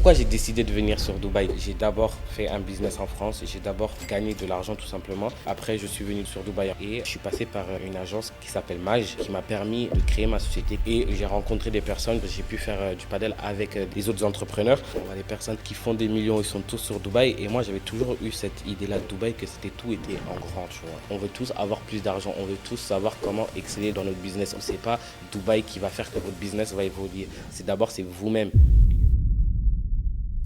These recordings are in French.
Pourquoi j'ai décidé de venir sur Dubaï? J'ai d'abord fait un business en France, j'ai d'abord gagné de l'argent tout simplement. Après, je suis venu sur Dubaï et je suis passé par une agence qui s'appelle Mage, qui m'a permis de créer ma société. Et j'ai rencontré des personnes, j'ai pu faire du padel avec des autres entrepreneurs. On a des personnes qui font des millions, ils sont tous sur Dubaï. Et moi, j'avais toujours eu cette idée-là de Dubaï, que c'était tout était en grand, tu vois. On veut tous avoir plus d'argent, on veut tous savoir comment exceller dans notre business. C'est pas Dubaï qui va faire que votre business va évoluer. C'est d'abord, c'est vous-même.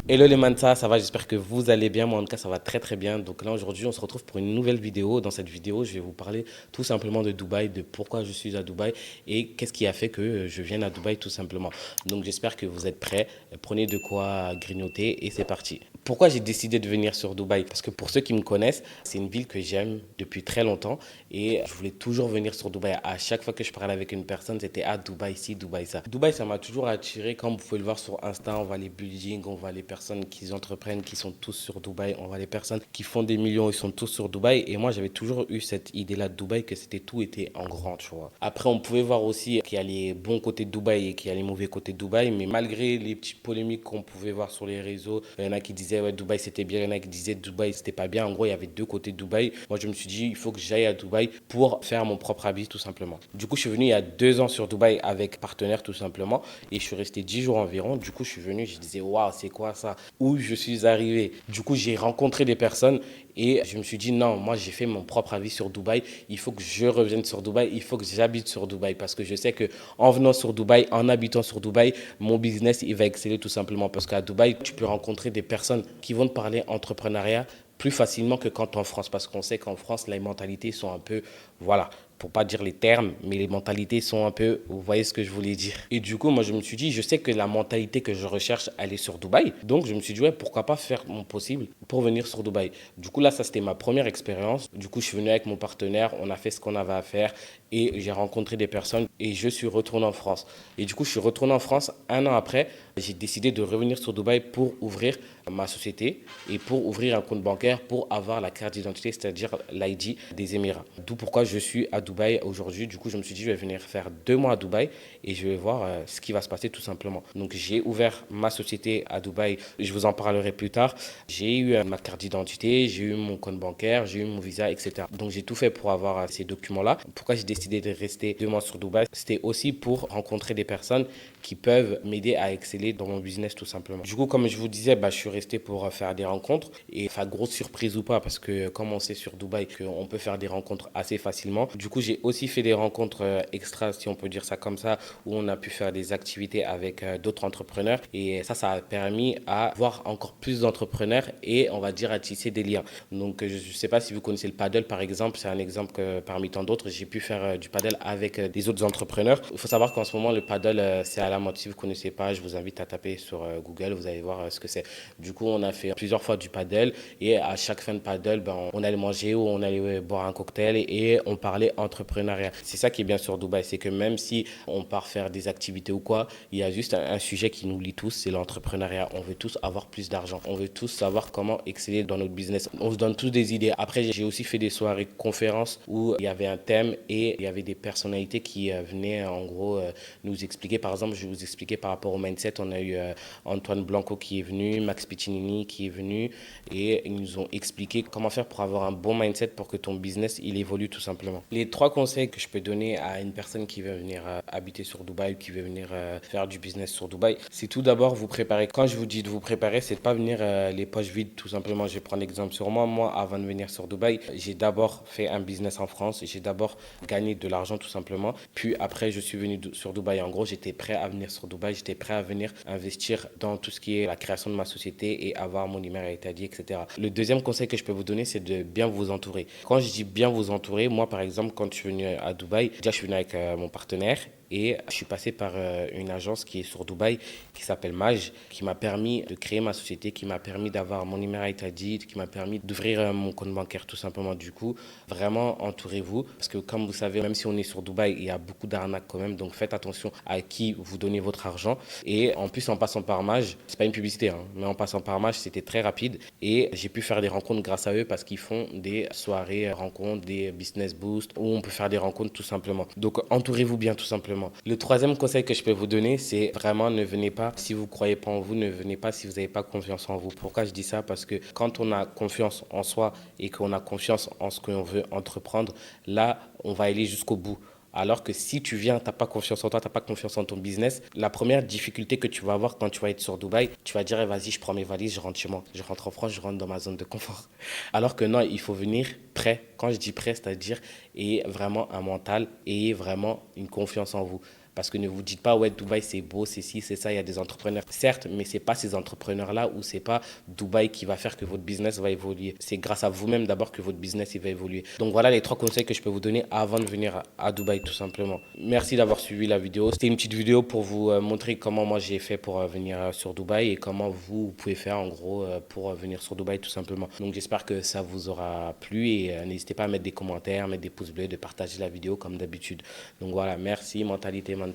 Hello les Mansa, ça va, j'espère que vous allez bien. Moi en tout cas ça va très très bien. Donc là aujourd'hui on se retrouve pour une nouvelle vidéo. Dans cette vidéo je vais vous parler tout simplement de Dubaï, de pourquoi je suis à Dubaï et qu'est-ce qui a fait que je vienne à Dubaï tout simplement. Donc j'espère que vous êtes prêts, prenez de quoi grignoter et c'est parti. Pourquoi j'ai décidé de venir sur Dubaï? Parce que pour ceux qui me connaissent, c'est une ville que j'aime depuis très longtemps et je voulais toujours venir sur Dubaï. À chaque fois que je parlais avec une personne, c'était Dubaï ci, Dubaï ça. Dubaï, ça m'a toujours attiré. Comme vous pouvez le voir sur Insta, on voit les buildings, on voit les personnes qui entreprennent, qui sont tous sur Dubaï, on voit les personnes qui font des millions, ils sont tous sur Dubaï. Et moi, j'avais toujours eu cette idée-là de Dubaï, que c'était tout était en grand, tu vois. Après, on pouvait voir aussi qu'il y a les bons côtés de Dubaï et qu'il y a les mauvais côtés de Dubaï. Mais malgré les petites polémiques qu'on pouvait voir sur les réseaux, il y en a qui disaient ouais, Dubaï c'était bien, il y en a qui disaient Dubaï c'était pas bien. En gros, il y avait deux côtés de Dubaï. Moi, je me suis dit, il faut que j'aille à Dubaï pour faire mon propre avis, tout simplement. Du coup, je suis venu il y a 2 ans sur Dubaï avec partenaire, tout simplement. Et je suis resté 10 jours environ. Du coup, je suis venu, je disais, waouh, c'est quoi ça? Où je suis arrivé? Du coup, j'ai rencontré des personnes et je me suis dit, non, moi, j'ai fait mon propre avis sur Dubaï. Il faut que je revienne sur Dubaï. Il faut que j'habite sur Dubaï parce que je sais que en venant sur Dubaï, en habitant sur Dubaï, mon business, il va exceller tout simplement. Parce qu'à Dubaï, tu peux rencontrer des personnes qui vont te parler entrepreneuriat plus facilement que quand en France. Parce qu'on sait qu'en France, les mentalités sont un peu, voilà, pour pas dire les termes, mais les mentalités sont un peu, vous voyez ce que je voulais dire. Et du coup, moi, je me suis dit, je sais que la mentalité que je recherche, elle est sur Dubaï. Donc, je me suis dit, ouais, pourquoi pas faire mon possible pour venir sur Dubaï. Du coup, là, ça, c'était ma première expérience. Du coup, je suis venu avec mon partenaire, on a fait ce qu'on avait à faire et j'ai rencontré des personnes et je suis retourné en France. Et du coup, je suis retourné en France 1 an après. J'ai décidé de revenir sur Dubaï pour ouvrir ma société et pour ouvrir un compte bancaire pour avoir la carte d'identité, c'est-à-dire l'ID des Émirats. D'où pourquoi je suis à Dubaï aujourd'hui. Du coup, je me suis dit, je vais venir faire 2 mois à Dubaï et je vais voir ce qui va se passer tout simplement. Donc, j'ai ouvert ma société à Dubaï. Je vous en parlerai plus tard. J'ai eu ma carte d'identité, j'ai eu mon compte bancaire, j'ai eu mon visa, etc. Donc, j'ai tout fait pour avoir ces documents-là. Pourquoi j'ai décidé de rester 2 mois sur Dubaï? C'était aussi pour rencontrer des personnes qui peuvent m'aider à exceller dans mon business tout simplement. Du coup, comme je vous disais, je suis resté pour faire des rencontres et faire grosse surprise ou pas parce que comme on sait sur Dubaï qu'on peut faire des rencontres assez facilement. Du coup, j'ai aussi fait des rencontres extra, si on peut dire ça comme ça, où on a pu faire des activités avec d'autres entrepreneurs et ça a permis à voir encore plus d'entrepreneurs et on va dire à tisser des liens. Donc, je ne sais pas si vous connaissez le paddle par exemple, c'est un exemple que parmi tant d'autres, j'ai pu faire du paddle avec des autres entrepreneurs. Il faut savoir qu'en ce moment, le paddle, c'est à la mode. Si vous ne connaissez pas, je vous invite à taper sur Google, vous allez voir ce que c'est. Du coup, on a fait plusieurs fois du paddle et à chaque fin de paddle, on allait manger ou on allait boire un cocktail et on parlait entrepreneuriat. C'est ça qui est bien sur Dubaï, c'est que même si on part faire des activités ou quoi, il y a juste un sujet qui nous lie tous, c'est l'entrepreneuriat. On veut tous avoir plus d'argent. On veut tous savoir comment exceller dans notre business. On se donne tous des idées. Après, j'ai aussi fait des soirées conférences où il y avait un thème et il y avait des personnalités qui venaient en gros nous expliquer. Par exemple, je vais vous expliquer par rapport au mindset. On a eu Antoine Blanco qui est venu, Max Piccinini qui est venu et ils nous ont expliqué comment faire pour avoir un bon mindset pour que ton business il évolue tout simplement. Les 3 conseils que je peux donner à une personne qui veut venir habiter sur Dubaï ou qui veut venir faire du business sur Dubaï, c'est tout d'abord vous préparer. Quand je vous dis de vous préparer, c'est de pas venir les poches vides tout simplement. Je vais prendre l'exemple sur moi. Moi, avant de venir sur Dubaï, j'ai d'abord fait un business en France. J'ai d'abord gagné de l'argent tout simplement. Puis après, je suis venu sur Dubaï. En gros, j'étais prêt à venir sur Dubaï. J'étais prêt à venir investir dans tout ce qui est la création de ma société et avoir mon email à établi, etc. Le deuxième conseil que je peux vous donner, c'est de bien vous entourer. Quand je dis bien vous entourer, moi, par exemple, quand je suis venu à Dubaï, déjà, je suis venu avec mon partenaire et je suis passé par une agence qui est sur Dubaï, qui s'appelle Mage, qui m'a permis de créer ma société, qui m'a permis d'avoir mon email Itadit, qui m'a permis d'ouvrir mon compte bancaire tout simplement. Du coup, vraiment entourez-vous, parce que comme vous savez, même si on est sur Dubaï, il y a beaucoup d'arnaques quand même, donc faites attention à qui vous donnez votre argent. Et en plus, en passant par Mage, c'est pas une publicité, hein, mais en passant par Mage, c'était très rapide et j'ai pu faire des rencontres grâce à eux parce qu'ils font des soirées rencontres, des business boosts, où on peut faire des rencontres tout simplement. Donc entourez-vous bien tout simplement. simplement. Le troisième conseil que je peux vous donner, c'est vraiment ne venez pas si vous ne croyez pas en vous, ne venez pas si vous n'avez pas confiance en vous. Pourquoi je dis ça? Parce que quand on a confiance en soi et qu'on a confiance en ce qu'on veut entreprendre, là, on va aller jusqu'au bout. Alors que si tu viens, tu n'as pas confiance en toi, tu n'as pas confiance en ton business, la première difficulté que tu vas avoir quand tu vas être sur Dubaï, tu vas dire, eh, vas-y, je prends mes valises, je rentre chez moi. Je rentre en France, je rentre dans ma zone de confort. Alors que non, il faut venir prêt. Quand je dis prêt, c'est-à-dire et vraiment un mental et vraiment une confiance en vous. Parce que ne vous dites pas, ouais, Dubaï, c'est beau, c'est ci, c'est ça, il y a des entrepreneurs. Certes, mais ce n'est pas ces entrepreneurs-là ou ce n'est pas Dubaï qui va faire que votre business va évoluer. C'est grâce à vous-même d'abord que votre business il va évoluer. Donc voilà les 3 conseils que je peux vous donner avant de venir à Dubaï, tout simplement. Merci d'avoir suivi la vidéo. C'était une petite vidéo pour vous montrer comment moi j'ai fait pour venir sur Dubaï et comment vous pouvez faire en gros pour venir sur Dubaï, tout simplement. Donc j'espère que ça vous aura plu et n'hésitez pas à mettre des commentaires, mettre des pouces bleus, de partager la vidéo comme d'habitude. Donc voilà, merci, mentalité Mansa.